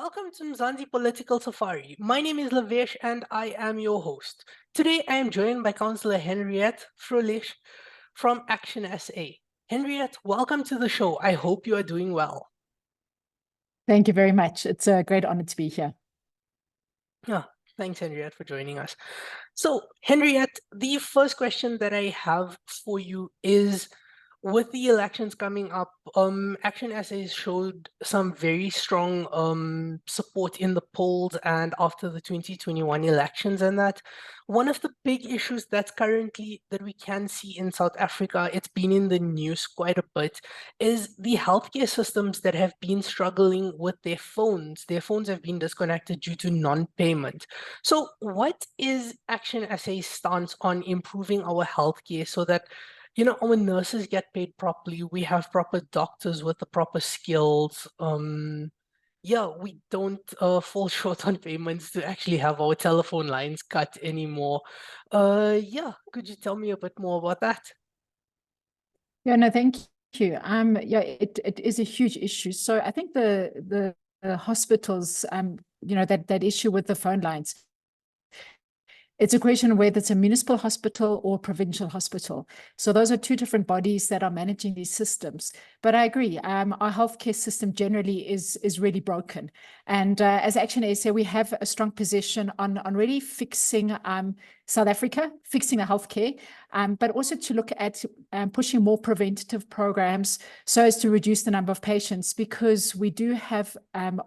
Welcome to Mzansi Political Safari. My name is Lavesh and I am your host. Today I am joined by Cllr Henriette Frohlich from ActionSA. Henriette, welcome to the show. I hope you are doing well. Thank you very much. It's a great honor to be here. Yeah, thanks, Henriette, for joining us. So, Henriette, the first question that I have for you is, with the elections coming up, Action Essays showed some very strong support in the polls and after the 2021 elections, and that one of the big issues that we can see in South Africa, it's been in the news quite a bit, is the healthcare systems that have been struggling with their phones. Their phones have been disconnected due to non-payment. So what is Action SA's stance on improving our healthcare so that our nurses get paid properly, we have proper doctors with the proper skills, we don't fall short on payments to actually have our telephone lines cut anymore. Could you tell me a bit more about that? Yeah, no, thank you. It is a huge issue. So I think the hospitals, that issue with the phone lines, it's a question of whether it's a municipal hospital or provincial hospital. So those are two different bodies that are managing these systems. But I agree, our healthcare system generally is really broken. And as Action SA, we have a strong position on really fixing South Africa, fixing the healthcare, but also to look at pushing more preventative programs so as to reduce the number of patients, because we do have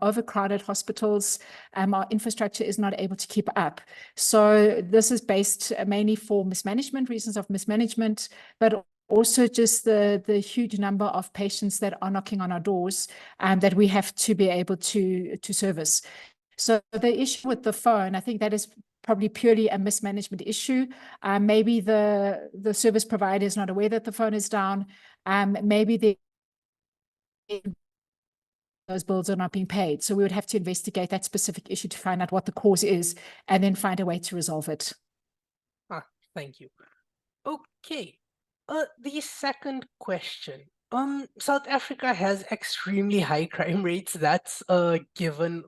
overcrowded hospitals. Our infrastructure is not able to keep up. So this is based mainly for reasons of mismanagement, but also just the huge number of patients that are knocking on our doors that we have to be able to service. So the issue with the phone, I think that is probably purely a mismanagement issue. Maybe the service provider is not aware that the phone is down. Maybe those bills are not being paid. So we would have to investigate that specific issue to find out what the cause is and then find a way to resolve it. Thank you. Okay. The second question. South Africa has extremely high crime rates. That's given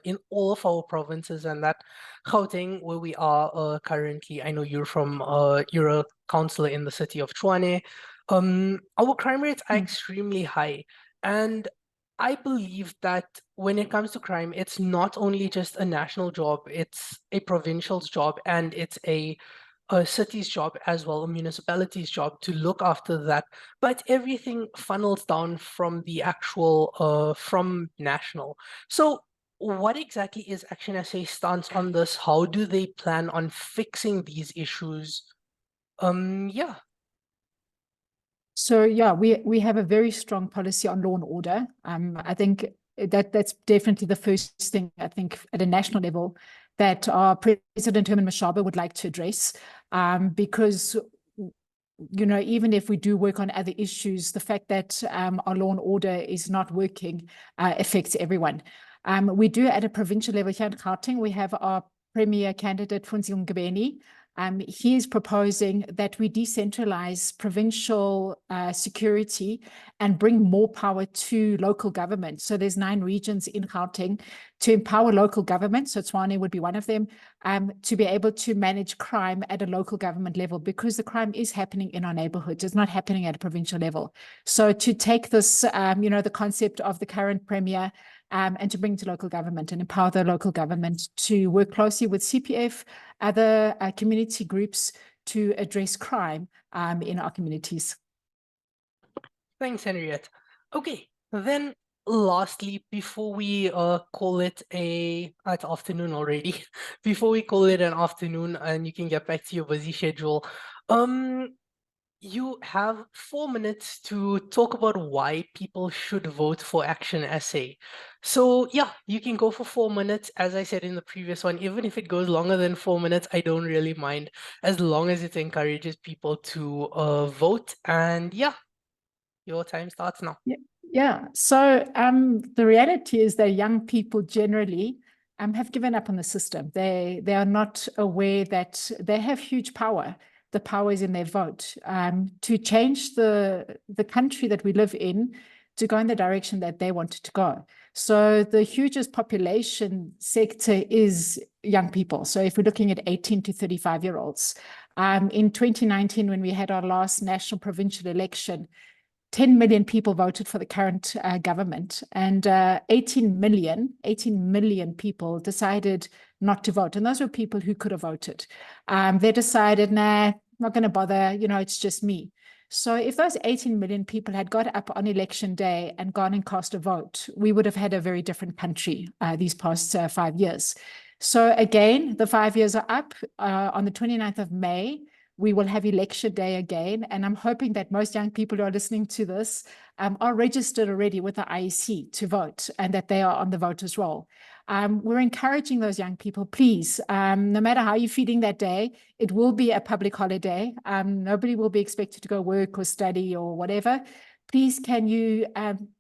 in all of our provinces, and that Gauteng, where we are currently, I know you're a councillor in the city of Tshwane. Our crime rates are extremely high, and I believe that when it comes to crime, it's not only just a national job, it's a provincial's job, and it's a city's job as well, a municipality's job to look after that. But everything funnels down from the actual, from national. So what exactly is Action SA's stance on this? How do they plan on fixing these issues? So yeah, we have a very strong policy on law and order. I think that's definitely the first thing, I think, at a national level that our President Herman Mashaba would like to address, because even if we do work on other issues, the fact that our law and order is not working affects everyone. We do at a provincial level here in Gauteng, we have our Premier candidate, Funzi Ngubeni. He is proposing that we decentralize provincial security and bring more power to local government. So there's 9 regions in Gauteng to empower local government. So Tshwane would be one of them, to be able to manage crime at a local government level, because the crime is happening in our neighborhoods. It's not happening at a provincial level. So to take this, the concept of the current premier and to bring to local government and empower the local government to work closely with CPF, other community groups to address crime in our communities. Thanks, Henriette. Okay, then lastly, before we call it it's afternoon already, before we call it an afternoon and you can get back to your busy schedule, you have 4 minutes to talk about why people should vote for Action SA. So yeah, you can go for 4 minutes. As I said in the previous one, even if it goes longer than 4 minutes, I don't really mind, as long as it encourages people to vote. And yeah, your time starts now. Yeah. So the reality is that young people generally have given up on the system. They are not aware that they have huge power. The power is in their vote. To change the country that we live in, to go in the direction that they wanted to go. So the hugest population sector is young people. So if we're looking at 18 to 35-year-olds, in 2019, when we had our last national provincial election, 10 million people voted for the current government, and 18 million people decided not to vote. And those were people who could have voted. They decided, nah, not going to bother, it's just me. So if those 18 million people had got up on election day and gone and cast a vote, we would have had a very different country these past 5 years. So again, the 5 years are up. On the 29th of May, we will have election day again. And I'm hoping that most young people who are listening to this are registered already with the IEC to vote, and that they are on the voters roll. We're encouraging those young people, please, no matter how you're feeling that day, it will be a public holiday. Nobody will be expected to go work or study or whatever. Please, can you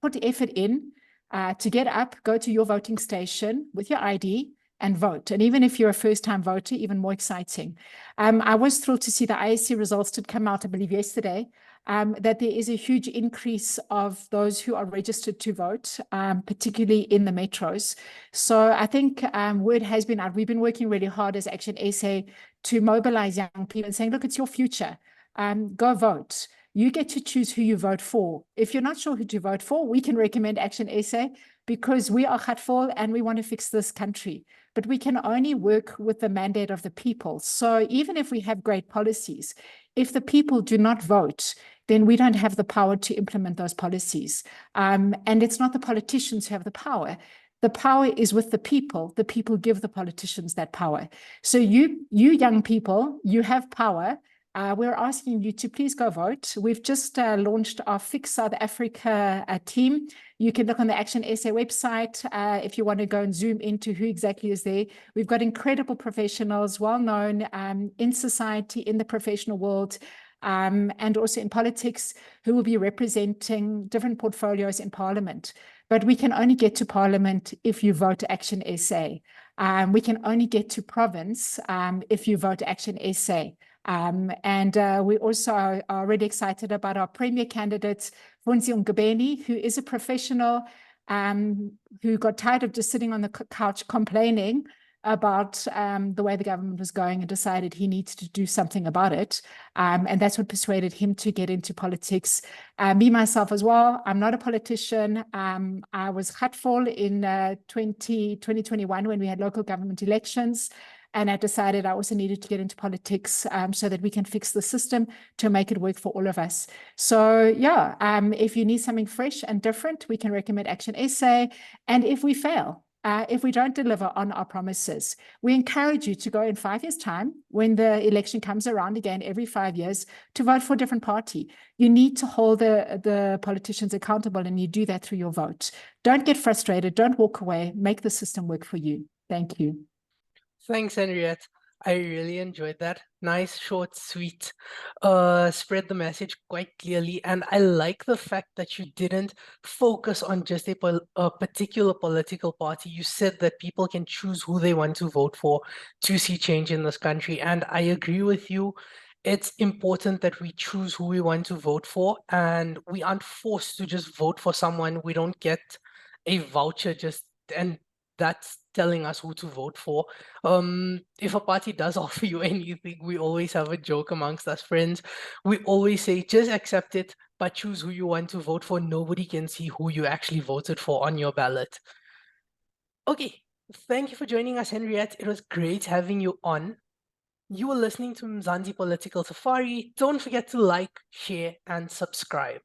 put effort in to get up, go to your voting station with your ID, and vote. And even if you're a first-time voter, even more exciting. I was thrilled to see the IEC results did come out, I believe, yesterday, that there is a huge increase of those who are registered to vote, particularly in the metros. So I think word has been out. We've been working really hard as ActionSA to mobilize young people and saying, look, it's your future. Go vote. You get to choose who you vote for. If you're not sure who to vote for, we can recommend ActionSA, because we are hurtful and we want to fix this country. But we can only work with the mandate of the people. So even if we have great policies, if the people do not vote, then we don't have the power to implement those policies. And it's not the politicians who have the power. The power is with the people. The people give the politicians that power. So you young people, you have power. We're asking you to please go vote. We've just launched our Fix South Africa team. You can look on the ActionSA website if you want to go and zoom into who exactly is there. We've got incredible professionals, well-known in society, in the professional world, and also in politics, who will be representing different portfolios in Parliament. But we can only get to Parliament if you vote ActionSA. We can only get to province if you vote ActionSA. We also are really excited about our premier candidate, Mzansi Ngubeni, who is a professional who got tired of just sitting on the couch complaining about the way the government was going and decided he needs to do something about it. And that's what persuaded him to get into politics. Me, myself as well, I'm not a politician. I was hurtful in 2021 when we had local government elections. And I decided I also needed to get into politics so that we can fix the system to make it work for all of us. So yeah, if you need something fresh and different, we can recommend ActionSA. And if we fail, if we don't deliver on our promises, we encourage you to go in 5 years' time, when the election comes around again every 5 years, to vote for a different party. You need to hold the politicians accountable, and you do that through your vote. Don't get frustrated. Don't walk away. Make the system work for you. Thank you. Thanks, Henriette. I really enjoyed that. Nice, short, sweet, spread the message quite clearly. And I like the fact that you didn't focus on just a particular political party. You said that people can choose who they want to vote for to see change in this country. And I agree with you. It's important that we choose who we want to vote for, and we aren't forced to just vote for someone. We don't get a voucher and that's telling us who to vote for. If a party does offer you anything, we always have a joke amongst us friends. We always say, just accept it, but choose who you want to vote for. Nobody can see who you actually voted for on your ballot. Okay, thank you for joining us, Henriette. It was great having you on. You were listening to Mzansi Political Safari. Don't forget to like, share, and subscribe.